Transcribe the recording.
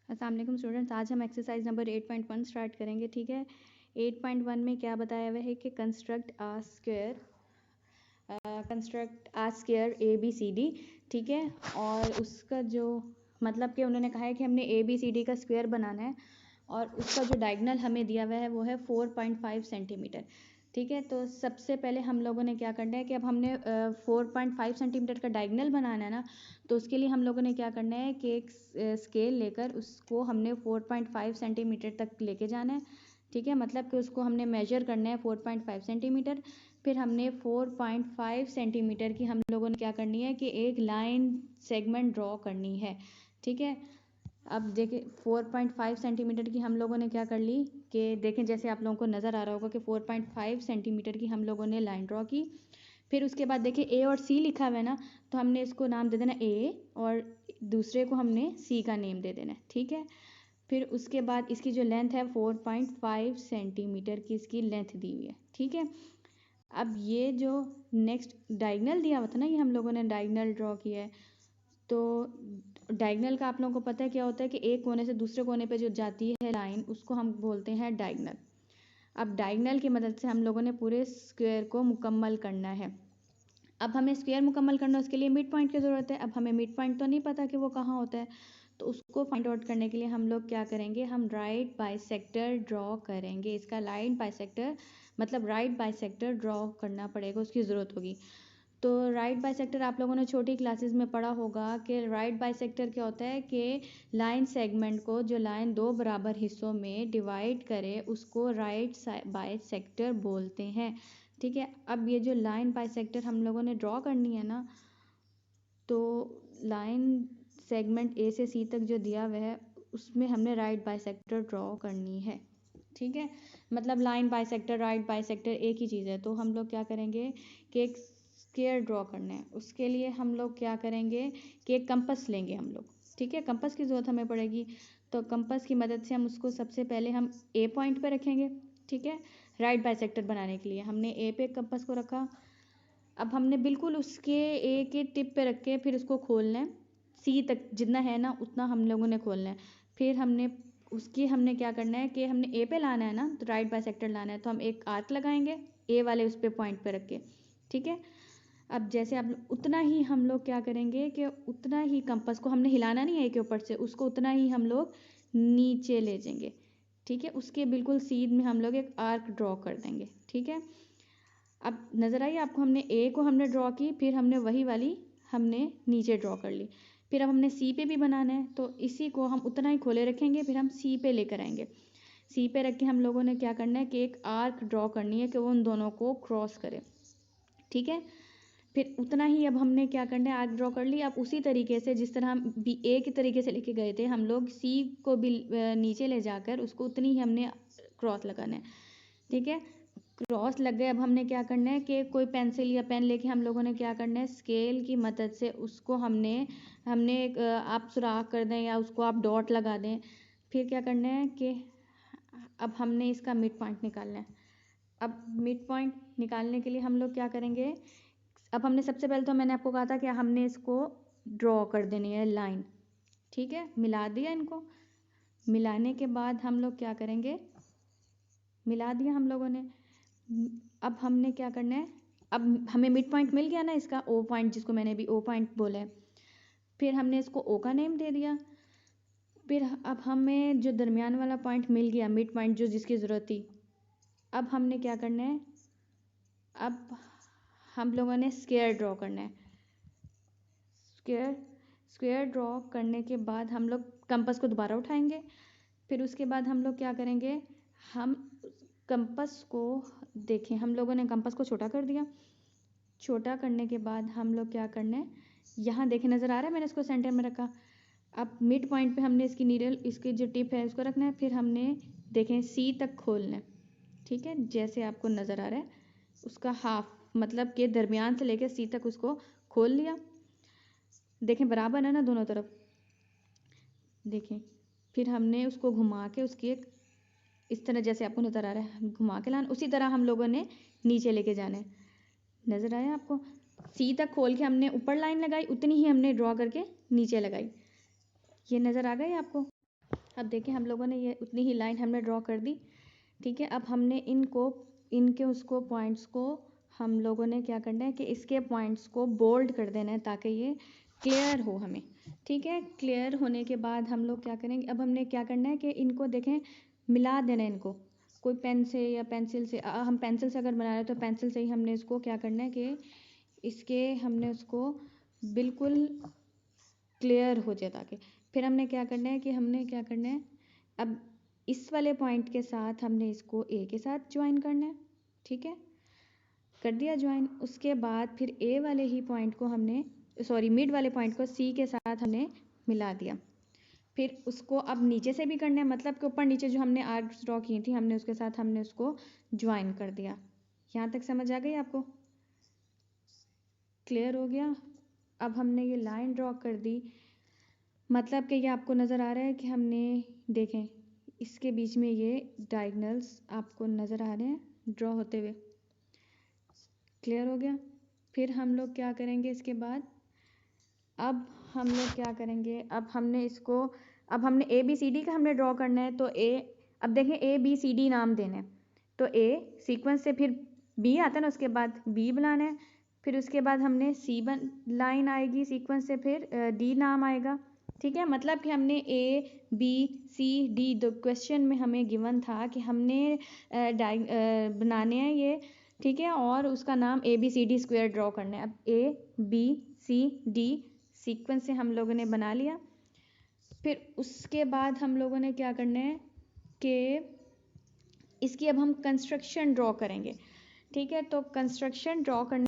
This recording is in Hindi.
अस्सलाम वालेकुम स्टूडेंट्स, आज हम एक्सरसाइज नंबर 8.1 स्टार्ट करेंगे। ठीक है, 8.1 में क्या बताया हुआ है कि construct a square A B C D. ठीक है, और उसका जो मतलब कि उन्होंने कहा है कि हमने ए बी सी डी का स्क्वायर बनाना है और उसका जो डायगोनल हमें दिया हुआ है वो है 4.5 सेंटीमीटर। ठीक है, तो सबसे पहले हम लोगों ने क्या करना है कि अब हमने 4.5 सेंटीमीटर का डायगोनल बनाना है ना, तो उसके लिए हम लोगों ने क्या करना है कि एक स्केल लेकर उसको हमने 4.5 सेंटीमीटर तक लेके जाना है। ठीक है, मतलब कि उसको हमने मेजर करना है 4.5 सेंटीमीटर। फिर हमने 4.5 सेंटीमीटर की हम लोगों ने क्या करनी है कि एक लाइन सेगमेंट ड्रॉ करनी है। ठीक है, अब देखिए 4.5 सेंटीमीटर की हम लोगों ने क्या कर ली कि देखें जैसे आप लोगों को नज़र आ रहा होगा कि 4.5 सेंटीमीटर की हम लोगों ने लाइन ड्रॉ की। फिर उसके बाद देखिए ए और सी लिखा हुआ है ना, तो हमने इसको नाम दे देना ए और दूसरे को हमने सी का नेम दे देना है। ठीक है, फिर उसके बाद इसकी जो लेंथ है 4.5 सेंटीमीटर की इसकी लेंथ दी हुई है। ठीक है, अब ये जो नेक्स्ट डायगोनल दिया हुआ था ना, ये हम लोगों ने डायगोनल ड्रॉ किया है। तो डायगोनल का आप लोगों को पता है क्या होता है कि एक कोने से दूसरे कोने पे जो जाती है लाइन उसको हम बोलते हैं डायगोनल। अब डायगोनल की मदद से हम लोगों ने पूरे स्क्वायर को मुकम्मल करना है। अब हमें स्क्वायर मुकम्मल करना है, उसके लिए मिड पॉइंट की ज़रूरत है। अब हमें मिड पॉइंट तो नहीं पता कि वो कहाँ होता है, तो उसको फाइंड आउट करने के लिए हम लोग क्या करेंगे, हम राइट बाइसेक्टर ड्रॉ करेंगे। इसका लाइन बाइसेक्टर मतलब राइट बाइसेक्टर ड्रॉ करना पड़ेगा, उसकी ज़रूरत होगी। तो राइट बाइसेक्टर आप लोगों ने छोटी क्लासेस में पढ़ा होगा कि राइट बाइसेक्टर क्या होता है कि लाइन सेगमेंट को जो लाइन दो बराबर हिस्सों में डिवाइड करे उसको राइट बाइसेक्टर बोलते हैं। ठीक है, अब ये जो लाइन बाइसेक्टर हम लोगों ने ड्रॉ करनी है ना, तो लाइन सेगमेंट ए से सी तक जो दिया हुआ है उसमें हमने राइट बाइसेक्टर ड्रॉ करनी है। ठीक है, मतलब लाइन बाइसेक्टर राइट बाइसेक्टर एक ही चीज़ है। तो हम लोग क्या करेंगे कि एक स्क्वायर ड्रॉ करना है, उसके लिए हम लोग क्या करेंगे कि एक कंपास लेंगे हम लोग। ठीक है, कंपास की ज़रूरत हमें पड़ेगी, तो कंपास की मदद से हम उसको सबसे पहले हम ए पॉइंट पे रखेंगे। ठीक है, राइट बाइसेक्टर बनाने के लिए हमने ए पे कंपास को रखा। अब हमने बिल्कुल उसके ए के टिप पे रख के फिर उसको खोलना है, सी तक जितना है ना उतना हम लोगों ने खोलना है। फिर हमने क्या करना है कि हमने ए पे लाना है ना, तो राइट बाइसेक्टर लाना है, तो हम एक आर्क लगाएंगे ए वाले उस पे पॉइंट पे रख के। ठीक है, अब जैसे आप उतना ही हम लोग क्या करेंगे कि उतना ही कंपास को हमने हिलाना नहीं है ए के ऊपर से, उसको उतना ही हम लोग नीचे ले जाएंगे। ठीक है, उसके बिल्कुल सीध में हम लोग एक आर्क ड्रॉ कर देंगे। ठीक है, अब नज़र आई आपको, हमने ए को हमने ड्रॉ की, फिर हमने वही वाली हमने नीचे ड्रॉ कर ली। फिर अब हमने सी पे भी बनाना है, तो इसी को हम उतना ही खोले रखेंगे, फिर हम सी पे लेकर आएंगे। सी पे रख के हम लोगों ने क्या करना है कि एक आर्क ड्रॉ करनी है कि वो उन दोनों को क्रॉस करे। ठीक है, फिर उतना ही अब हमने क्या करना है, आर्क ड्रॉ कर ली। अब उसी तरीके से जिस तरह हम बी ए के तरीके से लेके गए थे, हम लोग सी को भी नीचे ले जाकर उसको उतनी ही हमने क्रॉस लगाना है। ठीक है, क्रॉस लग गए। अब हमने क्या करना है कि कोई पेंसिल या पेन लेके हम लोगों ने क्या करना है, स्केल की मदद से उसको हमने हमने एक आप सुराख कर दें या उसको आप डॉट लगा दें। फिर क्या करना है कि अब हमने इसका मिड पॉइंट निकालना है। अब मिड पॉइंट निकालने के लिए हम लोग क्या करेंगे, अब हमने सबसे पहले तो मैंने आपको कहा था कि हमने इसको ड्रॉ कर देनी है लाइन। ठीक है, मिला दिया इनको। मिलाने के बाद हम लोग क्या करेंगे, मिला दिया हम लोगों ने। अब हमने क्या करना है, अब हमें मिड पॉइंट मिल गया ना इसका, ओ पॉइंट जिसको मैंने भी ओ पॉइंट बोला है। फिर हमने इसको ओ का नेम दे दिया। फिर अब हमें जो दरमियान वाला पॉइंट मिल गया, मिड पॉइंट जो जिसकी ज़रूरत थी, अब हमने क्या करना है, अब हम लोगों ने स्क्वायर ड्रॉ करना है। स्क्वायर स्क्वायर ड्रॉ करने के बाद हम लोग कंपास को दोबारा उठाएंगे। फिर उसके बाद हम लोग क्या करेंगे, हम कंपास को देखें, हम लोगों ने कंपास को छोटा कर दिया। छोटा करने के बाद हम लोग क्या करना है, यहाँ देखें नज़र आ रहा है, मैंने इसको सेंटर में रखा। अब मिड पॉइंट पे हमने इसकी नीडल, इसकी जो टिप है उसको रखना है। फिर हमने देखें सी तक खोलना है। ठीक है, जैसे आपको नज़र आ रहा है, उसका हाफ मतलब के दरमियान से लेकर सी तक उसको खोल लिया। देखें बराबर है ना दोनों तरफ, देखें। फिर हमने उसको घुमा के उसकी एक इस तरह जैसे आपको नज़र आ रहा है घुमा के लाना, उसी तरह हम लोगों ने नीचे लेके जाना है। नज़र आया आपको, सी तक खोल के हमने ऊपर लाइन लगाई, उतनी ही हमने ड्रॉ करके नीचे लगाई। ये नज़र आ गई आपको। अब देखिए हम लोगों ने ये उतनी ही लाइन हमने ड्रॉ कर दी, ठीक है। अब हमने इनके उसको पॉइंट्स को हम लोगों ने क्या करना है कि इसके पॉइंट्स को बोल्ड कर देना है ताकि ये क्लियर हो हमें, ठीक है। क्लियर होने के बाद हम लोग क्या करेंगे, अब हमने क्या करना है कि इनको देखें मिला देना है इनको, कोई पेन से या पेंसिल से, हम पेंसिल से अगर बना रहे हैं तो पेंसिल से ही हमने इसको क्या करना है कि इसके हमने उसको बिल्कुल क्लियर हो जाए ताकि फिर हमने क्या करना है कि हमने क्या करना है, अब इस वाले पॉइंट के साथ हमने इसको ए के साथ ज्वाइन करना है, ठीक है। कर दिया ज्वाइन, उसके बाद फिर ए वाले ही पॉइंट को हमने मिड वाले पॉइंट को सी के साथ हमने मिला दिया। फिर उसको अब नीचे से भी करना है, मतलब कि ऊपर नीचे जो हमने आर्क्स ड्रॉ की थी हमने उसके साथ हमने उसको ज्वाइन कर दिया। यहाँ तक समझ आ गई आपको? क्लियर हो गया? अब हमने ये लाइन ड्रॉ कर दी, मतलब कि ये आपको नज़र आ रहा है कि हमने देखें इसके बीच में ये डायगोनल्स आपको नज़र आ रहे हैं ड्रॉ होते हुए। क्लियर हो गया? फिर हम लोग क्या करेंगे इसके बाद, अब हम लोग क्या करेंगे, अब हमने ए बी सी डी का हमने ड्रॉ करना है, तो अब देखें ए बी सी डी नाम देने हैं, तो ए सीक्वेंस से फिर बी आता है ना, उसके बाद बी बनाना है, फिर उसके बाद हमने लाइन आएगी सीक्वेंस से, फिर डी नाम आएगा, ठीक है। मतलब कि हमने ए बी सी डी दो क्वेश्चन में हमें गिवन था कि हमने बनाने हैं ये, ठीक है, और उसका नाम A B C D square draw करना है। अब A B C D sequence से हम लोगों ने बना लिया, फिर उसके बाद हम लोगों ने क्या करना है कि इसकी अब हम कंस्ट्रक्शन ड्रॉ करेंगे, ठीक है। तो कंस्ट्रक्शन ड्रॉ करने